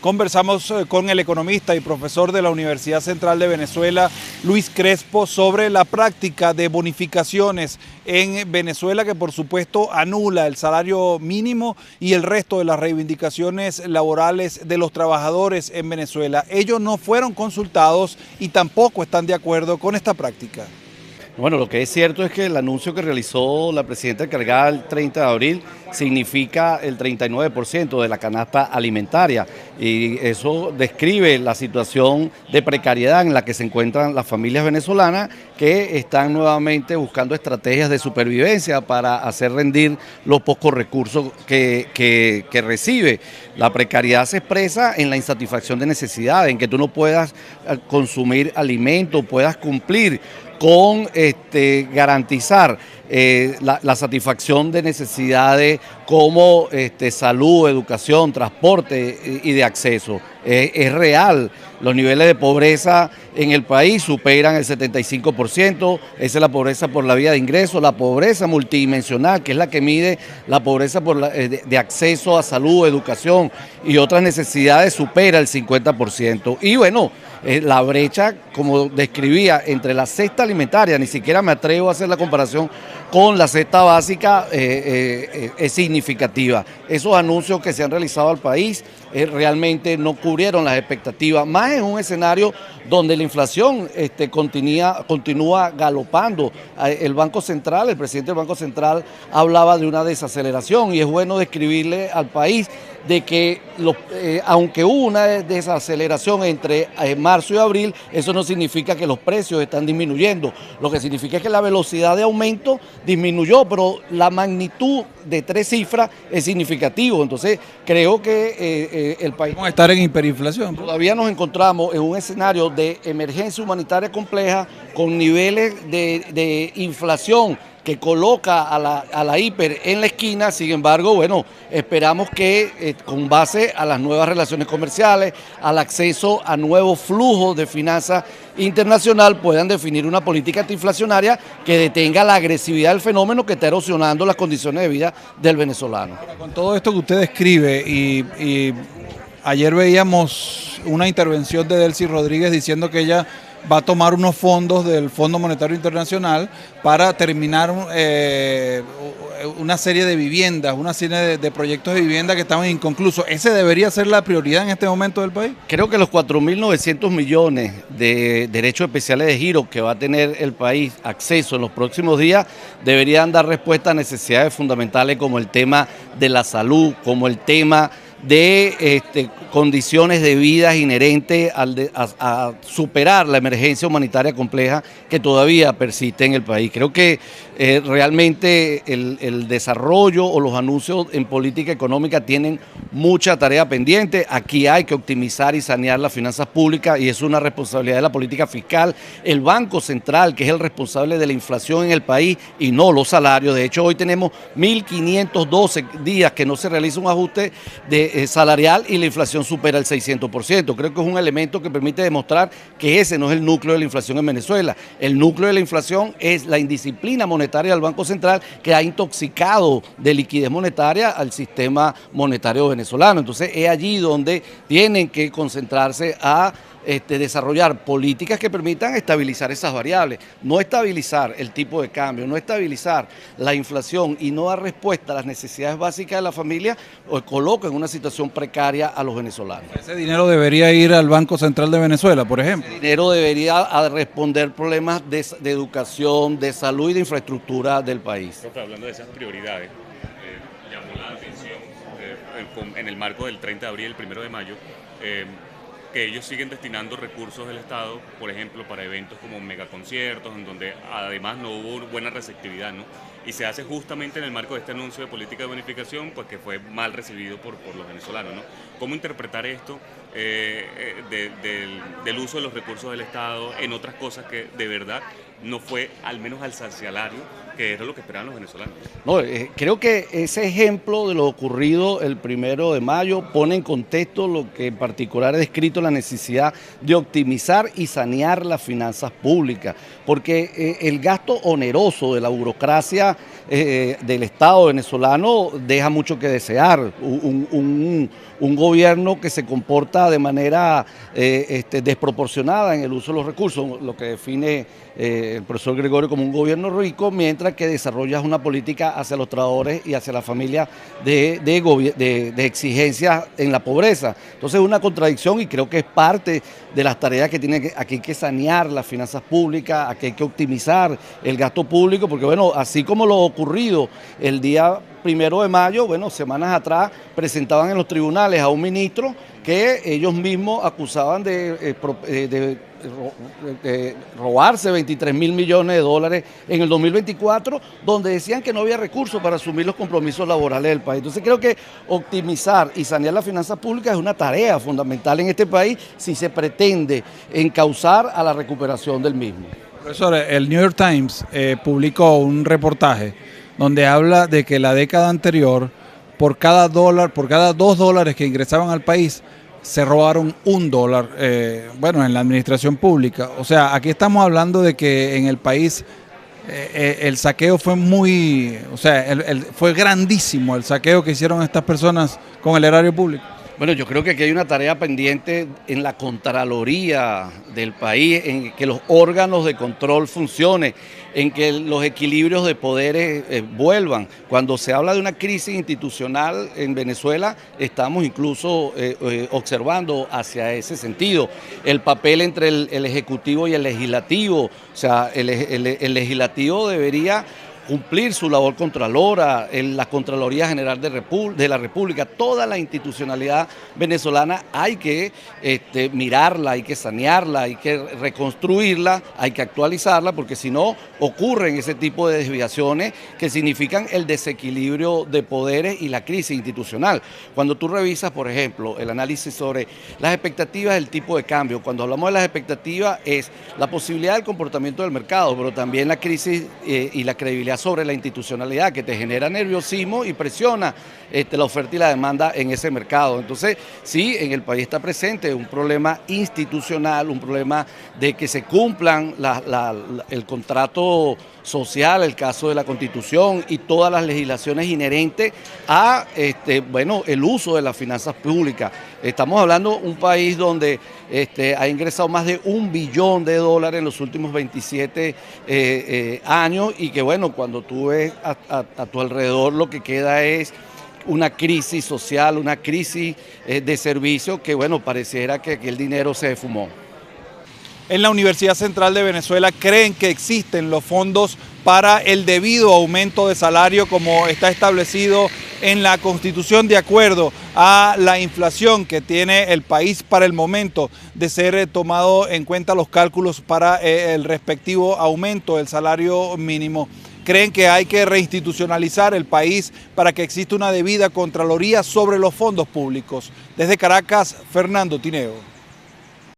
Conversamos con el economista y profesor de la Universidad Central de Venezuela, Luis Crespo, sobre la práctica de bonificaciones en Venezuela que por supuesto anula el salario mínimo y el resto de las reivindicaciones laborales de los trabajadores en Venezuela. Ellos no fueron consultados y tampoco están de acuerdo con esta práctica. Bueno, lo que es cierto es que el anuncio que realizó la presidenta encargada el 30 de abril significa el 39% de la canasta alimentaria y eso describe la situación de precariedad en la que se encuentran las familias venezolanas que están nuevamente buscando estrategias de supervivencia para hacer rendir los pocos recursos que recibe. La precariedad se expresa en la insatisfacción de necesidades, en que tú no puedas consumir alimentos, puedas cumplir con garantizar la satisfacción de necesidades como salud, educación, transporte y de acceso. Es real, los niveles de pobreza en el país superan el 75%, esa es la pobreza por la vía de ingreso, la pobreza multidimensional, que es la que mide la pobreza de acceso a salud, educación y otras necesidades, supera el 50%. Y bueno, la brecha, como describía, entre la cesta alimentaria, ni siquiera me atrevo a hacer la comparación con la cesta básica, es significativa. Esos anuncios que se han realizado al país realmente no cubrieron las expectativas, más en un escenario donde la inflación continúa galopando. El Banco Central, el presidente del Banco Central hablaba de una desaceleración y es bueno describirle al país de que aunque hubo una desaceleración entre marzo y abril, eso no significa que los precios están disminuyendo. Lo que significa es que la velocidad de aumento disminuyó, pero la magnitud de 3 cifras es significativo. Entonces, creo que el país... Vamos a estar en hiperinflación. Todavía nos encontramos en un escenario de emergencia humanitaria compleja con niveles de inflación que coloca a la hiper en la esquina. Sin embargo, bueno, esperamos que con base a las nuevas relaciones comerciales, al acceso a nuevos flujos de finanzas internacional, puedan definir una política antiinflacionaria que detenga la agresividad del fenómeno que está erosionando las condiciones de vida del venezolano. Con todo esto que usted describe y ayer veíamos una intervención de Delcy Rodríguez diciendo que ella va a tomar unos fondos del Fondo Monetario Internacional para terminar una serie de viviendas, una serie de proyectos de vivienda que estaban inconclusos. ¿Ese debería ser la prioridad en este momento del país? Creo que los 4.900 millones de derechos especiales de giro que va a tener el país acceso en los próximos días deberían dar respuesta a necesidades fundamentales como el tema de la salud, como el tema de condiciones de vida inherentes a superar la emergencia humanitaria compleja que todavía persiste en el país. Creo que realmente el desarrollo o los anuncios en política económica tienen mucha tarea pendiente. Aquí hay que optimizar y sanear las finanzas públicas y es una responsabilidad de la política fiscal. El Banco Central, que es el responsable de la inflación en el país y no los salarios. De hecho, hoy tenemos 1.512 días que no se realiza un ajuste salarial y la inflación supera el 600%. Creo que es un elemento que permite demostrar que ese no es el núcleo de la inflación en Venezuela. El núcleo de la inflación es la indisciplina monetaria del Banco Central que ha intoxicado de liquidez monetaria al sistema monetario venezolano. Entonces es allí donde tienen que concentrarse a desarrollar políticas que permitan estabilizar esas variables, no estabilizar el tipo de cambio, no estabilizar la inflación y no dar respuesta a las necesidades básicas de la familia, o coloca en una situación precaria a los venezolanos. Ese dinero debería ir al Banco Central de Venezuela, por ejemplo. Ese dinero debería responder problemas de educación, de salud y de infraestructura del país. Profe, hablando de esas prioridades, llamó la atención en el marco del 30 de abril, el 1 de mayo, que ellos siguen destinando recursos del Estado, por ejemplo, para eventos como megaconciertos, en donde además no hubo buena receptividad, ¿no? Y se hace justamente en el marco de este anuncio de política de bonificación, pues que fue mal recibido por los venezolanos, ¿no? ¿Cómo interpretar esto del uso de los recursos del Estado en otras cosas que de verdad no fue al menos al salario, que era lo que esperaban los venezolanos? No, creo que ese ejemplo de lo ocurrido el 1 de mayo pone en contexto lo que en particular he descrito, la necesidad de optimizar y sanear las finanzas públicas, porque el gasto oneroso de la burocracia del Estado venezolano deja mucho que desear. Un gobierno que se comporta de manera desproporcionada en el uso de los recursos, lo que define el profesor Gregorio como un gobierno rico, mientras que desarrollas una política hacia los trabajadores y hacia la familia de exigencias en la pobreza. Entonces es una contradicción y creo que es parte de las tareas que tiene aquí hay que sanear las finanzas públicas, aquí hay que optimizar el gasto público, porque bueno, así como lo ocurrido el día 1 de mayo, bueno, semanas atrás presentaban en los tribunales a un ministro que ellos mismos acusaban de robarse 23.000 millones de dólares en el 2024, donde decían que no había recursos para asumir los compromisos laborales del país. Entonces creo que optimizar y sanear las finanzas públicas es una tarea fundamental en este país si se pretende encauzar a la recuperación del mismo. Profesor, el New York Times publicó un reportaje donde habla de que la década anterior, por cada $2 que ingresaban al país, se robaron $1, bueno, en la administración pública. O sea, aquí estamos hablando de que en el país el saqueo fue fue grandísimo el saqueo que hicieron estas personas con el erario público. Bueno, yo creo que aquí hay una tarea pendiente en la Contraloría del país, en que los órganos de control funcionen, en que los equilibrios de poderes vuelvan. Cuando se habla de una crisis institucional en Venezuela, estamos incluso observando hacia ese sentido. El papel entre el Ejecutivo y el Legislativo, o sea, el Legislativo debería cumplir su labor contralora, en la Contraloría General de la República, toda la institucionalidad venezolana hay que mirarla, hay que sanearla, hay que reconstruirla, hay que actualizarla, porque si no ocurren ese tipo de desviaciones que significan el desequilibrio de poderes y la crisis institucional. Cuando tú revisas, por ejemplo, el análisis sobre las expectativas del tipo de cambio, cuando hablamos de las expectativas es la posibilidad del comportamiento del mercado, pero también la crisis y la credibilidad sobre la institucionalidad que te genera nerviosismo y presiona la oferta y la demanda en ese mercado. Entonces, sí, en el país está presente un problema institucional, un problema de que se cumplan el contrato social, el caso de la Constitución y todas las legislaciones inherentes a el uso de las finanzas públicas. Estamos hablando de un país donde ha ingresado más de $1 billón en los últimos 27 años y que bueno, cuando tú ves a tu alrededor lo que queda es una crisis social, una crisis de servicio que bueno, pareciera que el dinero se esfumó. En la Universidad Central de Venezuela creen que existen los fondos para el debido aumento de salario como está establecido en la Constitución de acuerdo a la inflación que tiene el país para el momento de ser tomado en cuenta los cálculos para el respectivo aumento del salario mínimo. Creen que hay que reinstitucionalizar el país para que exista una debida contraloría sobre los fondos públicos. Desde Caracas, Fernando Tineo.